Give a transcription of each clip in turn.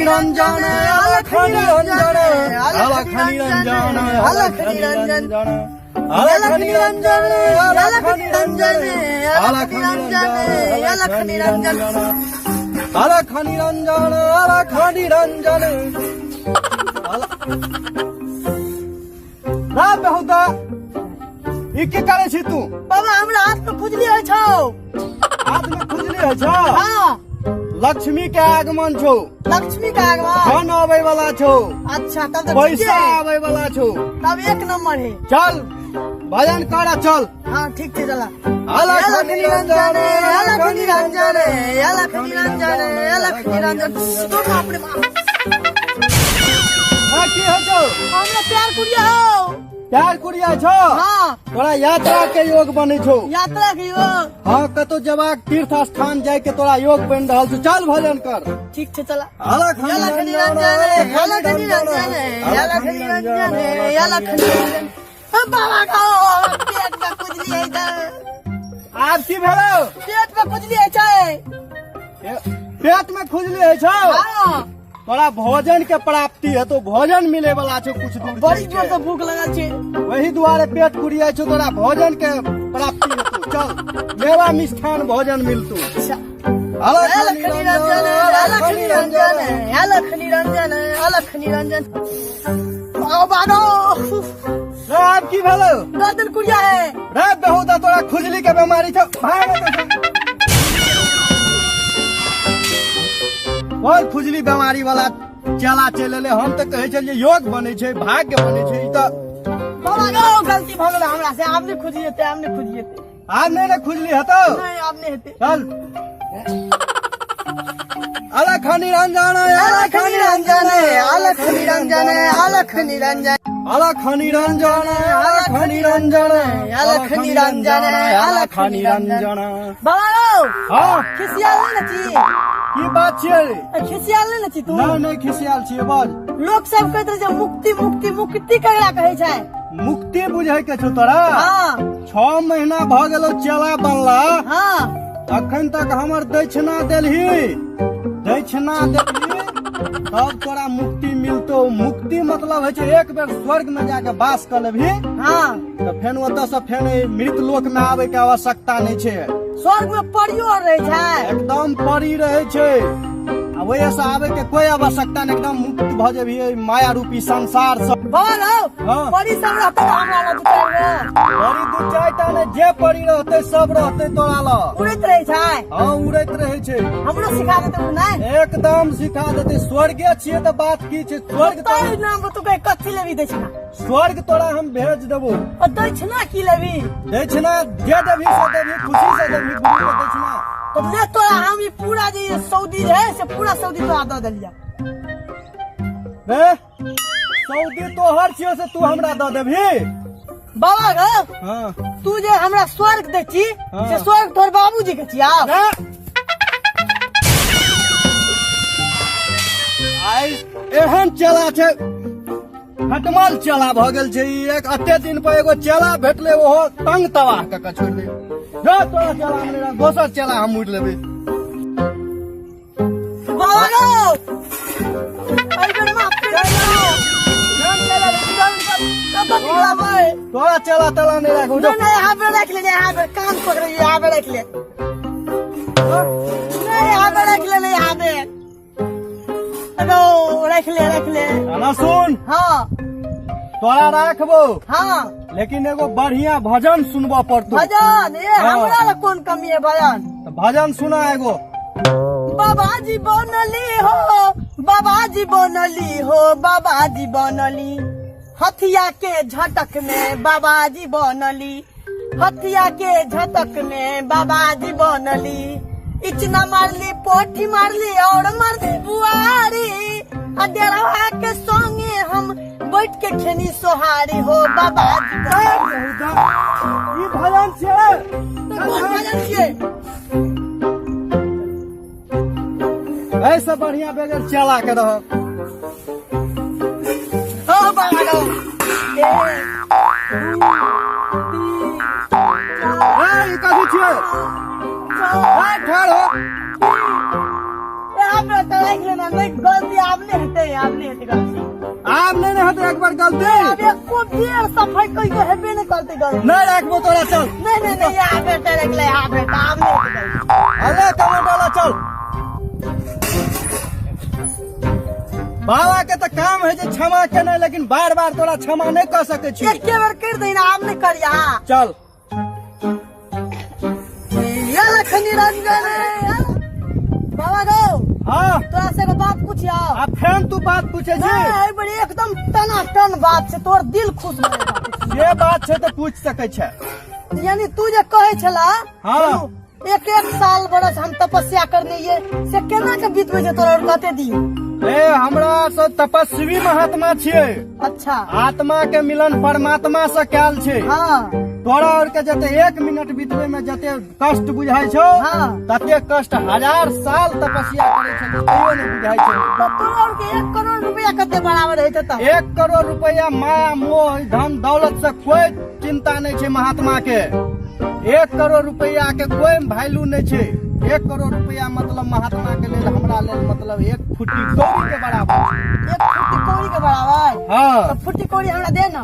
निरंजन अलख निरंजन अलख निरंजन अलख निरंजन अलख निरंजन अलख निरंजन अलख निरंजन अलख निरंजन अलख निरंजन अलख निरंजन रात बहुता ई के करे छी तू बाबा हमरा हाथ में खुजली है छौ। हाथ में खुजली है छौ। हाँ लक्ष्मी के आगमन छौ। लक्ष्मी का आगमन धन आवे वाला छौ। अच्छा तब तो पैसा आवे वाला छौ। तब एक नंबर है। चल भजन करा चल। हाँ ठीक है चला। अलख निरंजन अलख निरंजन अलख निरंजन अलख निरंजन तो अपने की हो छौ हमरा प्यार कुड़िया हो। प्यार कुड़िया छौ। हाँ तोरा यात्रा के योग बने छौ। यात्रा के योग। हाँ कतो जबाक तीर्थ स्थान जाय के तोरा योग बन रहल छौ। चल भजन कर। ठीक है चला। अलख निरंजन अलख निरंजन अलख निरंजन अलख निरंजन बाबा का पेट में खुजली है इधर। आज की भेलो पेट में खुजली है चाहे पेट में खुजली है छौ। हाँ तोरा भोजन के प्राप्ति है तो भोजन मिले वाला छौ कुछ दूर बड़ी जोर से भूख लगा छे। वही दुआरे पेट कुड़िया छौ तोरा भोजन के प्राप्ति है तू चल मेवा मिष्ठान भोजन मिलतू। अलख निरंजन अलख निरंजन अलख निरंजन अलख निरंजन बाबा अब की भेलो गर्दन कुड़िया है। रे बेहुदा तोरा खुजली के बीमारी छौ। बहुत खुजली बीमारी वाला चला चले हम तो कहे चलिए योग बने छे भाग्य बने छे ई तो बाबा गो गलती भ गेल हमरा से। आपने खुजी हेते आपने खुजी हेते आज नहीं खुजली हतो नहीं आपने हेते। चल अलख निरंजन अलख निरंजन अलख निरंजन अलख निरंजन अलख निरंजन अलख निरंजन अलख निरंजन अलख निरंजन बाबा गो हाँ खिसियाल नहीं नची की बात छे खिसियाल नहीं नची तू नहीं खिसियाल छिए बोल। लोग सब कहते रहे मुक्ति मुक्ति मुक्ति ककरा कहे छै। मुक्ति बुझे के छौ तोरा। हाँ 6 महीना भ गेलो चला बनला हाँ अखन तक हमर दक्षिणा देलही तब तोरा मुक्ति मिलतो। मुक्ति मतलब है छे एक बेर स्वर्ग में जाके वास कर लेबही हाँ तो फेन ओतऽ से फेन मृत लोक में आवे के आवश्यकता नहीं छे। स्वर्ग में परियो रहे छै एकदम परी रहे छे आ वही से आवे के कोई आवश्यकता नहीं एकदम मुक्त भ जेबही माया रूपी संसार से। बाबा हाँ। परी सब रहते हमरा लग परी दू चारटा ने जे परी रहते सब रहते तोरा ल उड़ैत रहे छै। हाँ उड़ैत रहे छे हमरो सिखा देते नहीं एकदम सिखा देते। स्वर्गे छिए तो बात की छे स्वर्ग तो नाम तो कहे कथी लेबी दक्षिणा स्वर्ग तोरा हम भेज देबो। और दक्षिणा की लेबी दक्षिणा जे देबही से देबही खुशी से देबही गुरु के दक्षिणा तो ले तोरा हम ई पूरा जे सऊदी है से पूरा सऊदी तोरा दे देलिया। रे सऊदी तो हर चीज से तू हमरा दे देबही। बाबा गो हाँ तू जे हमरा स्वर्ग देची हाँ। से स्वर्ग तोर बाबूजी के छिया। आई एहन चला छे खटमल चला भ गेल छे। एक अते दिन पर एगो चला भेटले ओहो तंग तबाह क के छोड़ दे। जो तोरा चला हमरा दोसर चला हम उड़ लेबे। बाबा गो आई बेर माफ कर दो तोरा चला तला नहीं राखू नहीं नहीं यहाँ पे रख ले यहाँ पे काम पकड़ यहाँ पे रख ले नहीं यहाँ पे रख ले नहीं यहाँ पे रख ले ना सुन हाँ तोरा राखबो हाँ लेकिन एगो बढ़िया भजन सुनबो पड़तो। भजन ये हाँ। हमरा ला कौन कमी है भजन। भजन सुना एगो बाबाजी बनली हो बाबाजी बनली हो बाबाजी बनली हथिया के झटक में बाबाजी बनली हथिया के झटक में बाबाजी बनली इचना मारली पोठी मारली और मारली बुआरी डेढ़वा के संगे हम बैठ के खेनी सोहारी हो बाबाजी ई भजन छे भजन छियै। ऐसा बढ़िया बेगर चला के रह। हो बाबा लो कथी छियै ठाड़ हो आप टरक लेना नहीं गलती आपने हेते गलती आब नहीं होते एक बार गलती अब एक को बियर सफाई कोई के हेबे नहीं करते गलती नहीं रखबो तोरा चल नहीं आप टरक ले आप आपने हेते गलती अरे कमांडोला चल बाबा के तो काम है जे क्षमा केना लेकिन बार बार तोरा क्षमा नहीं कर सके छी एक के बार कर देना आपने करिया चल ये लखनी रंजन बाबा गो हाँ तोरा से एगो बात पूछिया अब फेन तू बात पूछे छी नहीं बड़ी एकदम टन बात से तोर दिल खुश हो जाएगा ये बात छे तो पूछ सके छे यानी तू जे कहे छला हाँ। एक साल बरस हम तपस्या करने ये से केना के बीतवे जे तोरा और कहते दी ए हमरा से तपस्वी महात्मा छिए अच्छा आत्मा के मिलन परमात्मा से कैल छे हाँ तोरा और के जते 1 मिनट बीतवे में जते कष्ट बुझाई छो हाँ। तते कष्ट 1000 साल तपस्या करे छे तैयो नहीं बुझाई छे तो तोरा और के 1 करोड़ रुपया कते बराबर है तब 1 करोड़ रुपया माया मोह धन दौलत से कोई चिंता नहीं छे महात्मा के 1 करोड़ रुपया के कोई वैल्यू नहीं छे 1 करोड़ रुपया मतलब महात्मा के लेल हमरा लेल मतलब 1 फुट्टी कौड़ी के बराबर एक फुट्टी कौड़ी के बराबर हाँ तो फुट्टी कौड़ी हमरा दे ना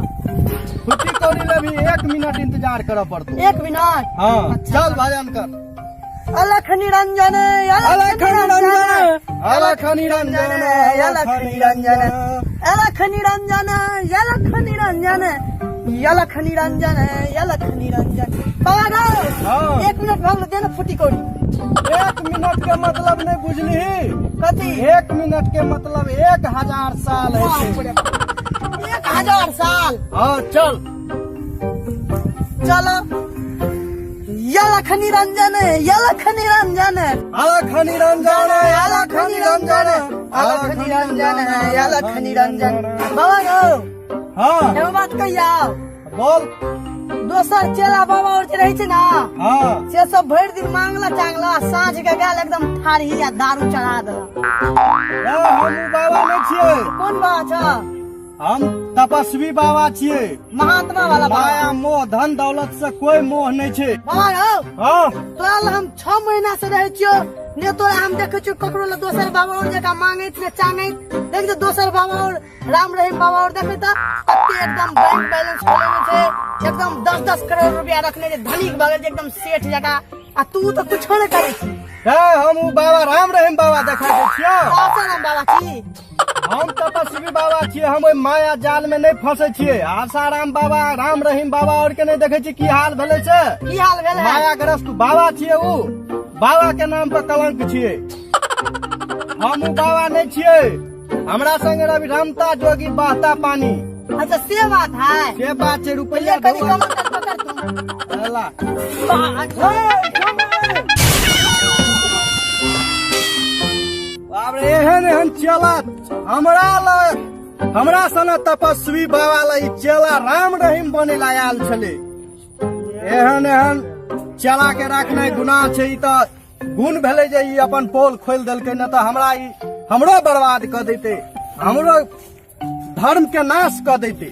फुट्टी कौड़ी में भी 1 मिनट इंतजार करे पड़तो 1 मिनट हाँ चल भजन कर अलख निरंजन अलख निरंजन अलख निरंजन अलख निरंजन अलख निरंजन अलख निरंजन अलख निरंजन अलख निरंजन बाबा हाँ। 1 मिनट भाग दे ना फुट्टी कौड़ी 1 मिनट के मतलब नहीं बुझली कथी 1 मिनट के मतलब 1000 साल है 1000 साल हाँ चल चलो यलख निरंजन यलख निरंजन अलख निरंजन अलख निरंजन अलख निरंजन यलख निरंजन बाबा गो हाँ एगो बात कहिया बोल दोसर चेला बाबा और जे रही छे ना हाँ से सब भर दिन मांगला चांगला साँझ के गाल एकदम थारी या दारू चढ़ा देला हम बाबा नहीं छिए कौन बाबा छ हम तपस्वी बाबा छिए महात्मा वाला बाबा माया मोह धन दौलत से कोई मोह नहीं छे बाबा गो हाँ तोरा लग हम 6 महीना से रहे छियो ने तोरा हम देखे छियो ककरो ल दोसर बाबा और जका मांगे ने चांगे देख तो दोसर बाबा और राम रहीम बाबा और देखे त कते एकदम बैंक बैलेंस खोले छे एकदम 10-10 करोड़ रुपया रखने जे धनिक बगल जे एकदम सेठ जका आ तू तो कुछ नहीं करे छी हम बाबा राम रहीम बाबा देखा दे छियो आसाराम बाबा छी हम तपस्वी बाबा छिए हम ओइ माया जाल में नहीं फंसे छिए आसाराम बाबा राम रहीम बाबा और के नहीं देखे छी की हाल भेले से की हाल भेल है माया ग्रस्त बाबा छिए उ बाबा के नाम पर कलंक छिए हम उ बाबा नहीं छिए हमरा संगे रवि रमता जोगी बहता पानी अच्छा से बात है से बात छे रुपया ये कनी कमर पकड़ तू अल्लाह बाप रे एहन चलत हमरा सने तपस्वी बाबा लाई चेला राम रहीम बने ला आयल छले एहन चेला के रखनाइ गुनाह छै ई त गुण भेले जे ई अपन पोल खोल देलकै न त हमरा ई हमरो बर्बाद क देते हमरो धर्म के नाश क देते